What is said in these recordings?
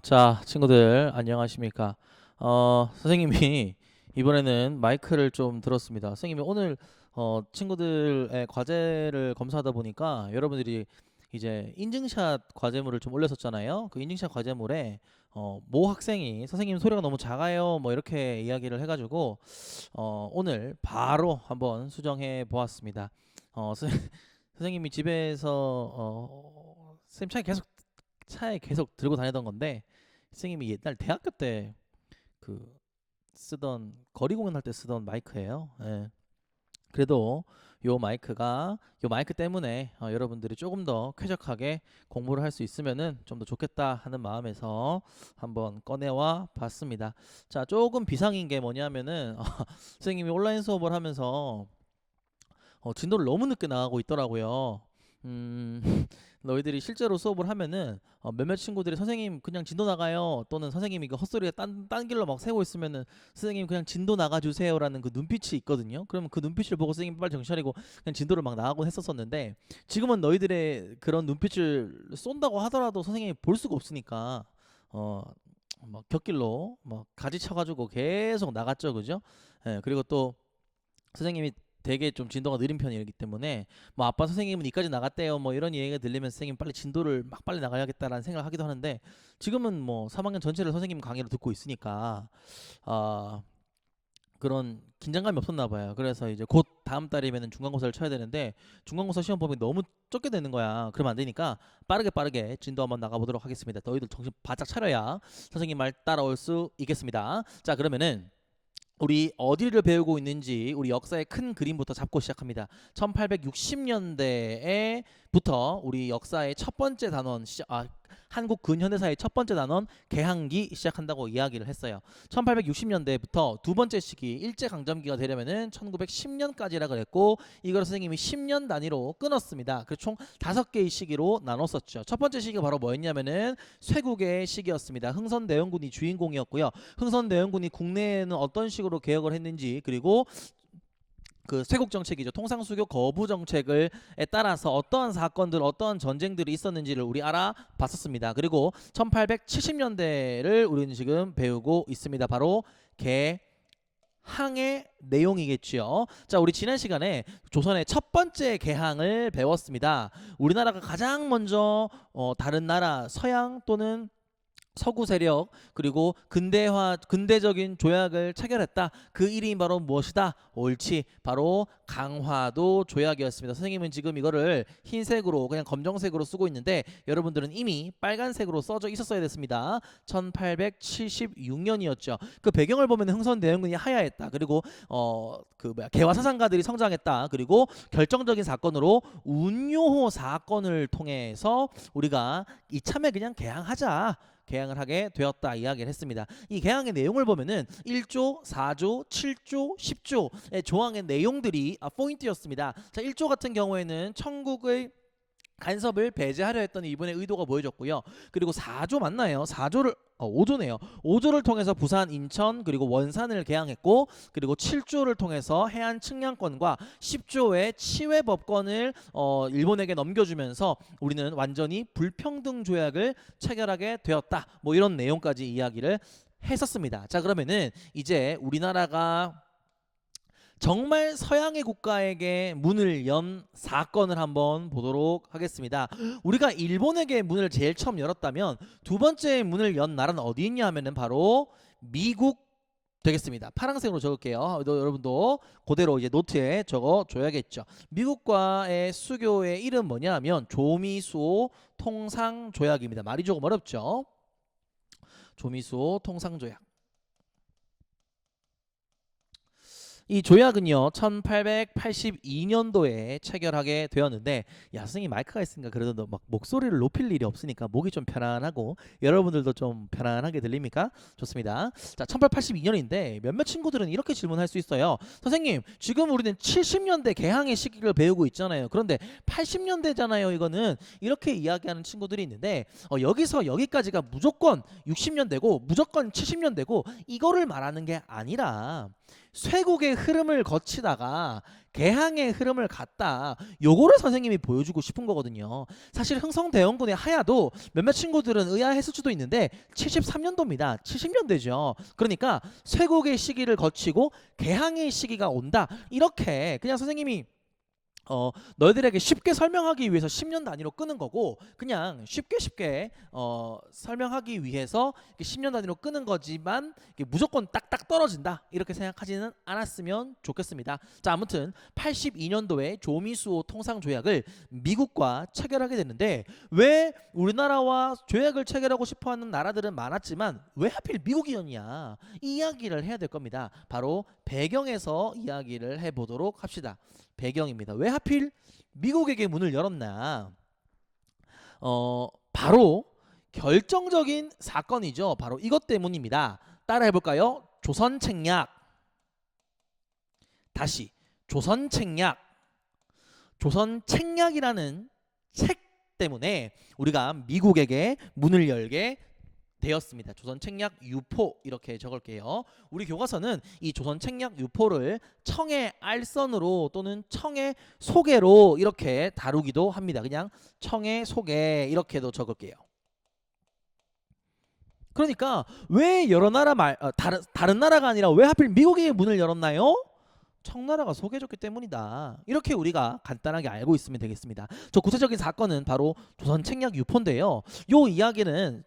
자, 친구들 안녕하십니까? 선생님이 이번에는 마이크를 좀 들었습니다. 선생님이 오늘 친구들의 과제를 검사하다 보니까 여러분들이 이제 인증샷 과제물을 좀 올렸었잖아요. 그 인증샷 과제물에 모 학생이 선생님 소리가 너무 작아요, 뭐 이렇게 이야기를 해가지고 오늘 바로 한번 수정해 보았습니다. 선생님이 집에서 선생님 차에 계속 들고 다니던 건데 선생님이 옛날 대학교 때 그 쓰던 거리 공연할 때 쓰던 마이크예요. 예. 그래도 요 마이크 때문에 여러분들이 조금 더 쾌적하게 공부를 할 수 있으면은 좀 더 좋겠다 하는 마음에서 한번 꺼내와 봤습니다. 자, 조금 비상인 게 뭐냐면은 선생님이 온라인 수업을 하면서 진도를 너무 늦게 나가고 있더라고요. 음, 너희들이 실제로 수업을 하면은 몇몇 친구들이 선생님 그냥 진도 나가요, 또는 선생님이 그 헛소리에 딴 길로 막 새고 있으면은 선생님 그냥 진도 나가주세요라는 그 눈빛이 있거든요. 그러면 그 눈빛을 보고 선생님 빨리 정신 차리고 그냥 진도를 막 나가곤 했었었는데, 지금은 너희들의 그런 눈빛을 쏜다고 하더라도 선생님이 볼 수가 없으니까 막 곁길로 막 가지 쳐가지고 계속 나갔죠, 그죠? 예, 그리고 또 선생님이 되게 좀 진도가 느린 편이기 때문에 뭐 아빠 선생님은 이까지 나갔대요, 뭐 이런 얘기가 들리면 선생님 빨리 진도를 막 빨리 나가야겠다라는 생각을 하기도 하는데, 지금은 뭐 3학년 전체를 선생님 강의를 듣고 있으니까 아 그런 긴장감이 없었나 봐요. 그래서 이제 곧 다음 달이면은 중간고사를 쳐야 되는데 중간고사 시험 범위 너무 적게 되는 거야. 그러면 안 되니까 빠르게 진도 한번 나가보도록 하겠습니다. 너희들 정신 바짝 차려야 선생님 말 따라올 수 있겠습니다. 자, 그러면은 우리 어디를 배우고 있는지 우리 역사의 큰 그림부터 잡고 시작합니다. 1860년대에부터 우리 역사의 첫 번째 단원 한국 근현대사의 첫 번째 단원 개항기 시작한다고 이야기를 했어요. 1860년대부터 두 번째 시기 일제강점기가 되려면은 1910년까지라 그랬고, 이걸 선생님이 10년 단위로 끊었습니다. 그래서 총 5개의 시기로 나눴었죠. 첫 번째 시기가 바로 뭐였냐면은 쇄국의 시기였습니다. 흥선대원군이 주인공이었고요. 흥선대원군이 국내에는 어떤 식으로 개혁을 했는지, 그리고 그 쇄국 정책이죠. 통상수교 거부 정책을 따라서 어떠한 사건들, 어떠한 전쟁들이 있었는지를 우리 알아봤었습니다. 그리고 1870년대를 우리는 지금 배우고 있습니다. 바로 개항의 내용이겠지요. 자, 우리 지난 시간에 조선의 첫 번째 개항을 배웠습니다. 우리나라가 가장 먼저 다른 나라 서양 또는 서구 세력, 그리고 근대적인 조약을 체결했다. 그 이름이 바로 무엇이다? 옳지, 바로 강화도 조약이었습니다. 선생님은 지금 이거를 흰색으로 그냥 검정색으로 쓰고 있는데 여러분들은 이미 빨간색으로 써져 있었어야 됐습니다. 1876년이었죠. 그 배경을 보면 흥선대원군이 하야했다. 그리고 개화사상가들이 성장했다. 그리고 결정적인 사건으로 운요호 사건을 통해서 우리가 이참에 그냥 개항을 하게 되었다 이야기를 했습니다. 이 개항의 내용을 보면은 1조, 4조, 7조, 10조의 조항의 내용들이 포인트였습니다. 자, 1조 같은 경우에는 청국의 간섭을 배제하려 했던 이분의 의도가 보여졌고요. 그리고 4조 맞나요? 5조네요. 5조를 통해서 부산, 인천, 그리고 원산을 개항했고, 그리고 7조를 통해서 해안 측량권과 10조의 치외법권을 일본에게 넘겨주면서 우리는 완전히 불평등 조약을 체결하게 되었다. 뭐 이런 내용까지 이야기를 했었습니다. 자, 그러면은 이제 우리나라가 정말 서양의 국가에게 문을 연 사건을 한번 보도록 하겠습니다. 우리가 일본에게 문을 제일 처음 열었다면 두 번째 문을 연 나라는 어디 있냐 하면은 바로 미국 되겠습니다. 파란색으로 적을게요. 여러분도 그대로 이제 노트에 적어 줘야겠죠. 미국과의 수교의 이름 뭐냐 하면 조미수호 통상조약입니다. 말이 조금 어렵죠. 조미수호 통상조약. 이 조약은요 1882년도에 체결하게 되었는데, 야 선생님 마이크가 있으니까 그래도 막 목소리를 높일 일이 없으니까 목이 좀 편안하고 여러분들도 좀 편안하게 들립니까? 좋습니다. 자, 1882년인데 몇몇 친구들은 이렇게 질문할 수 있어요. 선생님, 지금 우리는 70년대 개항의 시기를 배우고 있잖아요. 그런데 80년대잖아요 이거는, 이렇게 이야기하는 친구들이 있는데 여기서 여기까지가 무조건 60년대고 무조건 70년대고 이거를 말하는 게 아니라 쇠국의 흐름을 거치다가 개항의 흐름을 갔다. 요거를 선생님이 보여주고 싶은 거거든요. 사실 흥성대원군의 하야도 몇몇 친구들은 의아했을 수도 있는데 73년도입니다. 70년대죠. 그러니까 쇠국의 시기를 거치고 개항의 시기가 온다. 이렇게 그냥 선생님이 너희들에게 쉽게 설명하기 위해서 10년 단위로 끄는 거고, 그냥 쉽게 설명하기 위해서 10년 단위로 끄는 거지만 이게 무조건 딱딱 떨어진다 이렇게 생각하지는 않았으면 좋겠습니다. 자, 아무튼 82년도에 조미수호 통상조약을 미국과 체결하게 됐는데, 왜 우리나라와 조약을 체결하고 싶어하는 나라들은 많았지만 왜 하필 미국이었냐, 이 이야기를 해야 될 겁니다. 바로 배경에서 이야기를 해보도록 합시다. 배경입니다. 왜 하필 미국에게 문을 열었나? 바로 결정적인 사건이죠. 바로 이것 때문입니다. 따라 해볼까요? 조선책략. 다시 조선책략. 조선책략이라는 책 때문에 우리가 미국에게 문을 열게 되었습니다. 조선책략 유포 이렇게 적을게요. 우리 교과서는 이 조선책략 유포를 청해 알선으로 또는 청해 소개로 이렇게 다루기도 합니다. 그냥 청해 소개 이렇게도 적을게요. 그러니까 왜 여러 나라 다른 나라가 아니라 왜 하필 미국에 문을 열었나요? 청나라가 소개해줬기 때문이다. 이렇게 우리가 간단하게 알고 있으면 되겠습니다. 저 구체적인 사건은 바로 조선책략 유포인데요. 요 이야기는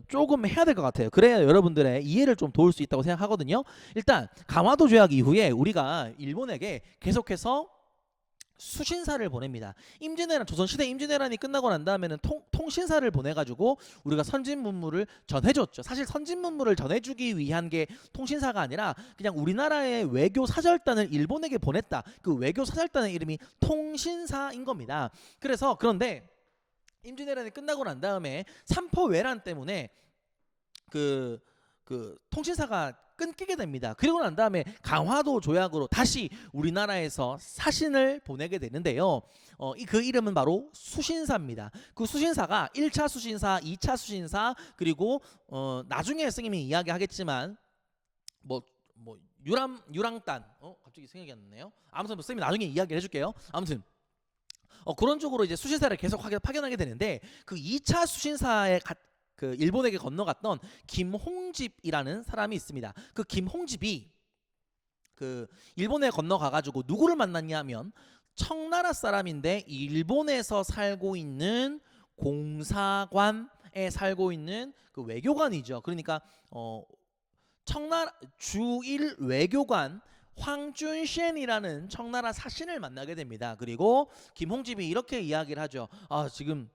조금 해야 될 것 같아요. 그래야 여러분들의 이해를 좀 도울 수 있다고 생각하거든요. 일단 강화도 조약 이후에 우리가 일본에게 계속해서 수신사를 보냅니다. 임진왜란, 조선시대 임진왜란이 끝나고 난 다음에는 통신사를 보내가지고 우리가 선진문물을 전해줬죠. 사실 선진문물을 전해주기 위한 게 통신사가 아니라 그냥 우리나라의 외교 사절단을 일본에게 보냈다. 그 외교 사절단의 이름이 통신사인 겁니다. 그런데 임진왜란이 끝나고 난 다음에 삼포외란 때문에 그 통신사가 끊기게 됩니다. 그리고 난 다음에 강화도 조약으로 다시 우리나라에서 사신을 보내게 되는데요. 그 이름은 바로 수신사입니다. 그 수신사가 1차 수신사, 2차 수신사, 그리고 나중에 선생님이 이야기하겠지만 뭐 유랑단 갑자기 생각이 안 나네요. 아무튼 선생님이 나중에 이야기를 해줄게요. 아무튼 그런 쪽으로 이제 수신사를 계속 파견하게 되는데, 그 2차 수신사에 그 일본에게 건너갔던 김홍집이라는 사람이 있습니다. 그 김홍집이 그 일본에 건너가가지고 누구를 만났냐면 청나라 사람인데 일본에서 살고 있는 공사관에 살고 있는 그 외교관이죠. 그러니까 청나라 주일 외교관 황준셴이라는 청나라 사신을 만나게 됩니다. 그리고 김홍집이 이렇게 이야기를 하죠. 지금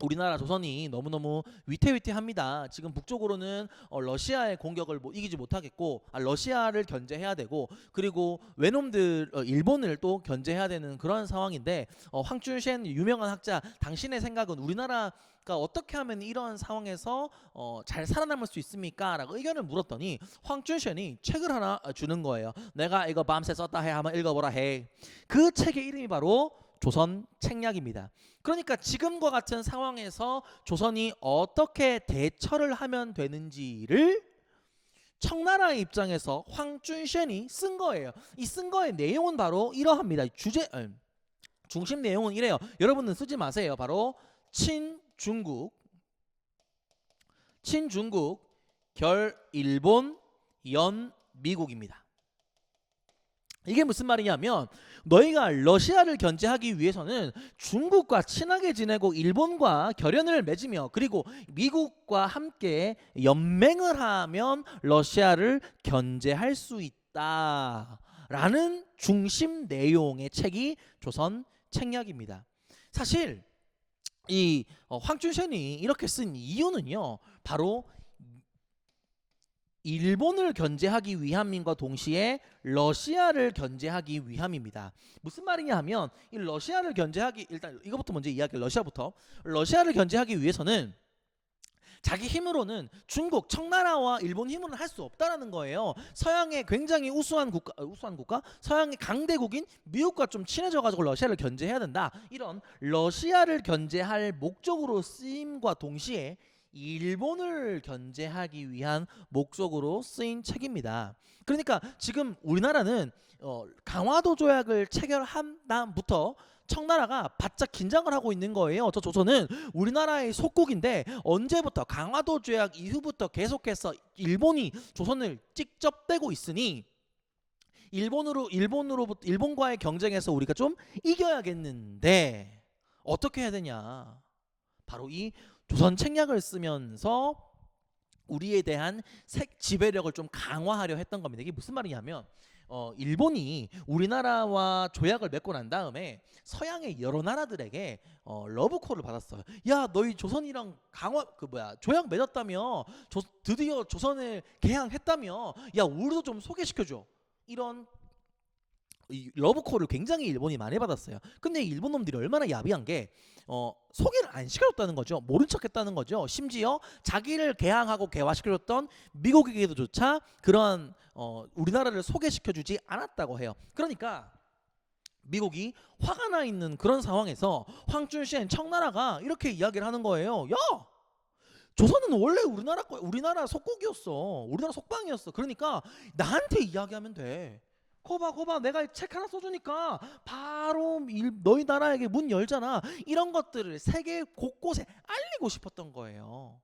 우리나라 조선이 너무너무 위태위태합니다. 지금 북쪽으로는 러시아의 공격을 이기지 못하겠고, 러시아를 견제해야 되고, 그리고 외놈들 일본을 또 견제해야 되는 그런 상황인데, 황준셴 유명한 학자, 당신의 생각은 우리나라가 어떻게 하면 이런 상황에서 잘 살아남을 수 있습니까? 라고 의견을 물었더니 황준셴이 책을 하나 주는 거예요. 내가 이거 밤새 썼다 해, 한번 읽어보라 해. 그 책의 이름이 바로 조선책략입니다. 그러니까 지금과 같은 상황에서 조선이 어떻게 대처를 하면 되는지를 청나라의 입장에서 황준셴이 쓴 거예요. 이 쓴 거의 내용은 바로 이러합니다. 중심 내용은 이래요. 여러분은 쓰지 마세요. 바로 친중국 결 일본 연 미국입니다. 이게 무슨 말이냐면, 너희가 러시아를 견제하기 위해서는 중국과 친하게 지내고 일본과 결연을 맺으며 그리고 미국과 함께 연맹을 하면 러시아를 견제할 수 있다라는 중심 내용의 책이 조선책략입니다. 사실 이 황준셴이 이렇게 쓴 이유는요, 바로 일본을 견제하기 위함인과 동시에 러시아를 견제하기 위함입니다. 무슨 말이냐 하면, 이 러시아를 견제하기, 일단 이것부터 먼저 이야기해요. 러시아를 견제하기 위해서는 자기 힘으로는 중국, 청나라와 일본 힘으로는 할 수 없다라는 거예요. 서양의 굉장히 우수한 국가, 서양의 강대국인 미국과 좀 친해져가지고 러시아를 견제해야 된다. 이런 러시아를 견제할 목적으로 쓰임과 동시에 일본을 견제하기 위한 목적으로 쓰인 책입니다. 그러니까 지금 우리나라는 강화도 조약을 체결한 다음부터 청나라가 바짝 긴장을 하고 있는 거예요. 저 조선은 우리나라의 속국인데 언제부터 강화도 조약 이후부터 계속해서 일본이 조선을 직접대고 있으니 일본과의 경쟁에서 우리가 좀 이겨야겠는데 어떻게 해야 되냐? 바로 이 조선 책략을 쓰면서 우리에 대한 지배력을 좀 강화하려 했던 겁니다. 이게 무슨 말이냐면 일본이 우리나라와 조약을 맺고 난 다음에 서양의 여러 나라들에게 러브콜을 받았어요. 야, 너희 조선이랑 조약 맺었다며? 드디어 조선을 개항했다며? 야, 우리도 좀 소개시켜줘. 이런 이 러브콜을 굉장히 일본이 많이 받았어요. 근데 일본 놈들이 얼마나 야비한 게 소개를 안 시켜줬다는 거죠. 모른 척했다는 거죠. 심지어 자기를 개항하고 개화시켜줬던 미국에게도조차 그런 우리나라를 소개시켜주지 않았다고 해요. 그러니까 미국이 화가 나 있는 그런 상황에서 황춘시엔 청나라가 이렇게 이야기를 하는 거예요. 야, 조선은 원래 우리나라 속국이었어. 우리나라 속방이었어. 그러니까 나한테 이야기하면 돼. 거봐 내가 책 하나 써주니까 바로 너희 나라에게 문 열잖아. 이런 것들을 세계 곳곳에 알리고 싶었던 거예요.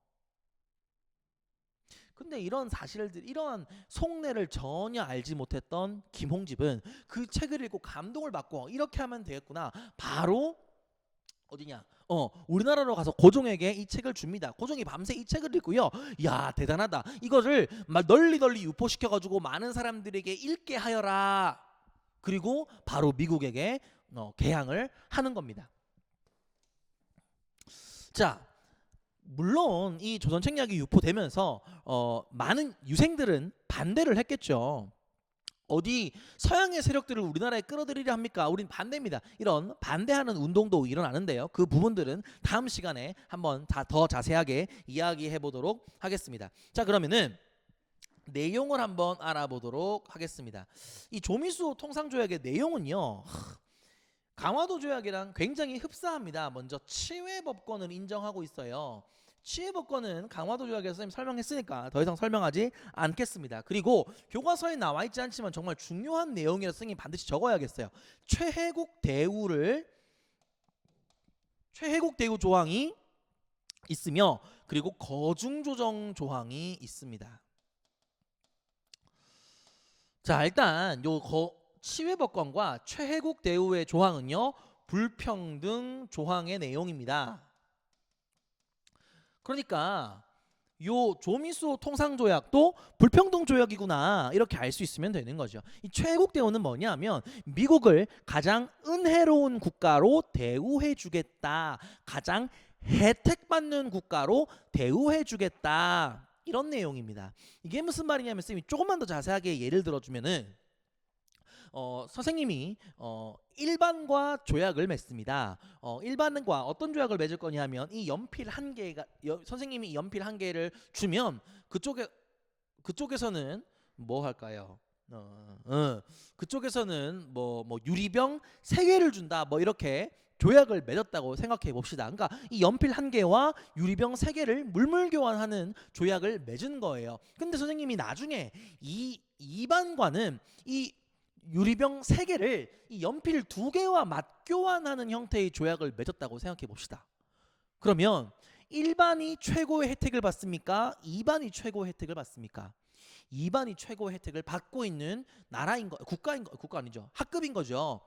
근데 이런 사실들, 이런 속내를 전혀 알지 못했던 김홍집은 그 책을 읽고 감동을 받고 이렇게 하면 되겠구나. 바로 어디냐? 우리나라로 가서 고종에게 이 책을 줍니다. 고종이 밤새 이 책을 읽고요. 야, 대단하다. 이거를 막 널리 유포시켜가지고 많은 사람들에게 읽게 하여라. 그리고 바로 미국에게 개항을 하는 겁니다. 자, 물론 이 조선 책략이 유포되면서 많은 유생들은 반대를 했겠죠. 어디 서양의 세력들을 우리나라에 끌어들이려 합니까? 우린 반대입니다. 이런 반대하는 운동도 일어나는데요. 그 부분들은 다음 시간에 한번 더 자세하게 이야기해 보도록 하겠습니다. 자, 그러면은 내용을 한번 알아보도록 하겠습니다. 이 조미수 통상조약의 내용은요, 강화도 조약이랑 굉장히 흡사합니다. 먼저 치외법권을 인정하고 있어요. 치외법권은 강화도 조약에서 선생님 설명했으니까 더 이상 설명하지 않겠습니다. 그리고 교과서에 나와 있지 않지만 정말 중요한 내용이라서 선생님 반드시 적어야겠어요. 최혜국 대우 조항이 있으며 그리고 거중조정 조항이 있습니다. 자, 일단 요 치외법권과 최혜국 대우의 조항은요, 불평등 조항의 내용입니다. 그러니까 요 조미수 통상조약도 불평등 조약이구나 이렇게 알 수 있으면 되는 거죠. 이 최혜국 대우는 뭐냐면 미국을 가장 은혜로운 국가로 대우해 주겠다, 가장 혜택받는 국가로 대우해 주겠다, 이런 내용입니다. 이게 무슨 말이냐면 쌤이 조금만 더 자세하게 예를 들어주면은 선생님이 일반과 조약을 맺습니다. 일반과 어떤 조약을 맺을 거냐 하면 이 연필 한 개가 선생님이 연필 한 개를 주면 그쪽에서는 뭐 할까요? 그쪽에서는 뭐 유리병 3개를 준다, 뭐 이렇게 조약을 맺었다고 생각해 봅시다. 그러니까 이 연필 한 개와 유리병 3개를 물물 교환하는 조약을 맺은 거예요. 근데 선생님이 나중에 이 이반과는 이 유리병 3개를 이 연필 2개와 맞교환하는 형태의 조약을 맺었다고 생각해 봅시다. 그러면 1반이 최고의 혜택을 받습니까? 2반이 최고의 혜택을 받습니까? 2반이 최고의 혜택을 받고 있는 국가 아니죠. 학급인 거죠.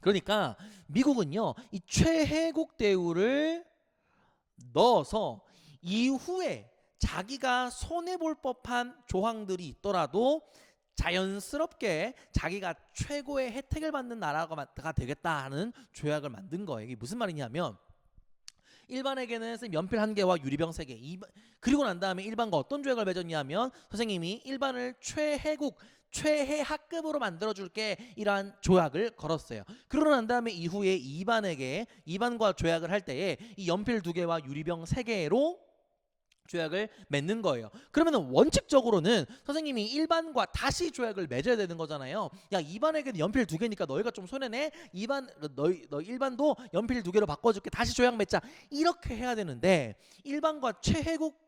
그러니까 미국은요, 이 최혜국 대우를 넣어서 이후에 자기가 손해볼 법한 조항들이 있더라도 자연스럽게 자기가 최고의 혜택을 받는 나라가 되겠다 하는 조약을 만든 거예요. 이게 무슨 말이냐면 일반에게는 연필 1개와 유리병 3개, 그리고 난 다음에 일반과 어떤 조약을 맺었냐면 선생님이 일반을 최혜 학급으로 만들어줄게, 이러한 조약을 걸었어요. 그러고 난 다음에 이후에 이반과 조약을 할 때에 이 연필 2개와 유리병 3개로 조약을 맺는 거예요. 그러면은 원칙적으로는 선생님이 일반과 다시 조약을 맺어야 되는 거잖아요. 야, 이반에게는 연필 2개니까 너희가 좀 손해내. 너 일반도 연필 2개로 바꿔줄게. 다시 조약 맺자. 이렇게 해야 되는데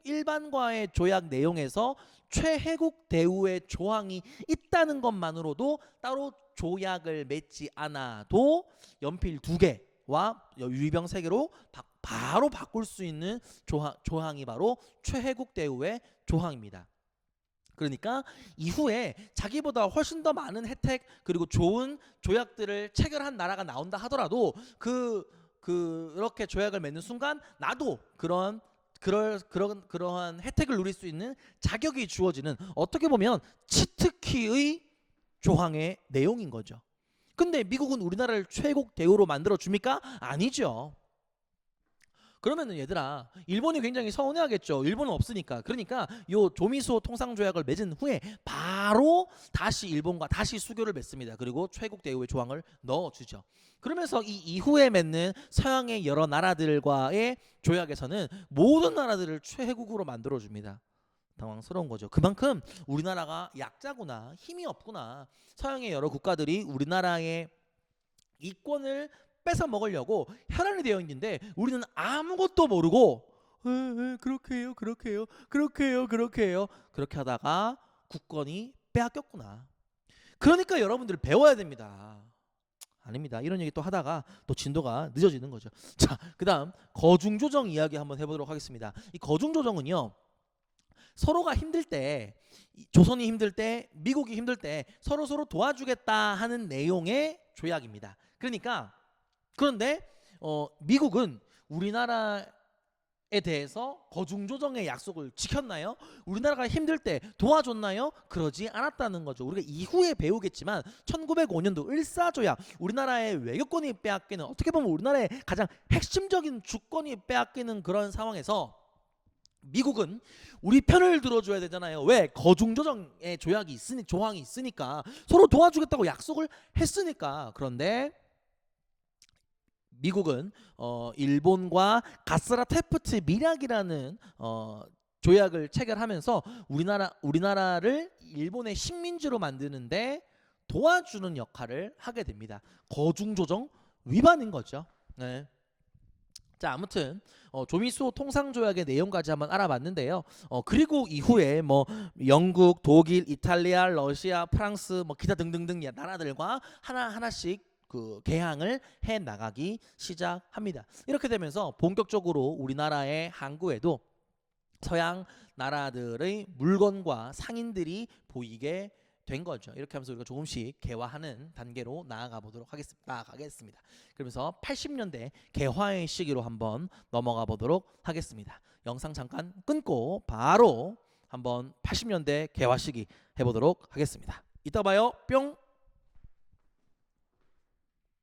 일반과의 조약 내용에서 최혜국 대우의 조항이 있다는 것만으로도 따로 조약을 맺지 않아도 연필 2개와 유리병 3개로 바로 바꿀 수 있는 조항이 바로 최혜국 대우의 조항입니다. 그러니까 이후에 자기보다 훨씬 더 많은 혜택 그리고 좋은 조약들을 체결한 나라가 나온다 하더라도 그렇게 조약을 맺는 순간 나도 그러한 혜택을 누릴 수 있는 자격이 주어지는 어떻게 보면 치트키의 조항의 내용인 거죠. 근데 미국은 우리나라를 최혜국 대우로 만들어 줍니까? 아니죠. 그러면은 얘들아 일본이 굉장히 서운해하겠죠. 일본은 없으니까. 그러니까 요 조미소 통상조약을 맺은 후에 바로 다시 일본과 다시 수교를 맺습니다. 그리고 최국 대우의 조항을 넣어주죠. 그러면서 이 이후에 맺는 서양의 여러 나라들과의 조약에서는 모든 나라들을 최혜국으로 만들어줍니다. 당황스러운 거죠. 그만큼 우리나라가 약자구나, 힘이 없구나. 서양의 여러 국가들이 우리나라의 이권을 뺏어 먹으려고 혈안이 되어 있는데 우리는 아무것도 모르고 그렇게 해요 그렇게 해요 그렇게 하다가 국권이 빼앗겼구나. 그러니까 여러분들 배워야 됩니다. 아닙니다. 이런 얘기 또 하다가 또 진도가 늦어지는 거죠. 자, 그 다음 거중조정 이야기 한번 해보도록 하겠습니다. 이 거중조정은요, 서로가 힘들 때, 조선이 힘들 때, 미국이 힘들 때 서로 도와주겠다 하는 내용의 조약입니다. 그런데 미국은 우리나라에 대해서 거중조정의 약속을 지켰나요? 우리나라가 힘들 때 도와줬나요? 그러지 않았다는 거죠. 우리가 이후에 배우겠지만 1905년도 을사조약, 우리나라의 외교권이 빼앗기는, 어떻게 보면 우리나라의 가장 핵심적인 주권이 빼앗기는 그런 상황에서 미국은 우리 편을 들어줘야 되잖아요. 왜? 거중조정의 조항이 있으니까, 서로 도와주겠다고 약속을 했으니까. 그런데 미국은 일본과 가스라 테프트 밀약이라는 조약을 체결하면서 우리나라를 일본의 식민지로 만드는데 도와주는 역할을 하게 됩니다. 거중조정 위반인 거죠. 네. 자, 아무튼 조미소 통상조약의 내용까지 한번 알아봤는데요. 그리고 이후에 뭐 영국, 독일, 이탈리아, 러시아, 프랑스, 뭐 기타 등등등 나라들과 하나씩 그 개항을 해 나가기 시작합니다. 이렇게 되면서 본격적으로 우리나라의 항구에도 서양 나라들의 물건과 상인들이 보이게 된 거죠. 이렇게 하면서 우리가 조금씩 개화하는 단계로 나아가겠습니다. 그러면서 80년대 개화의 시기로 한번 넘어가 보도록 하겠습니다. 영상 잠깐 끊고 바로 한번 80년대 개화 시기 해보도록 하겠습니다. 이따 봐요. 뿅.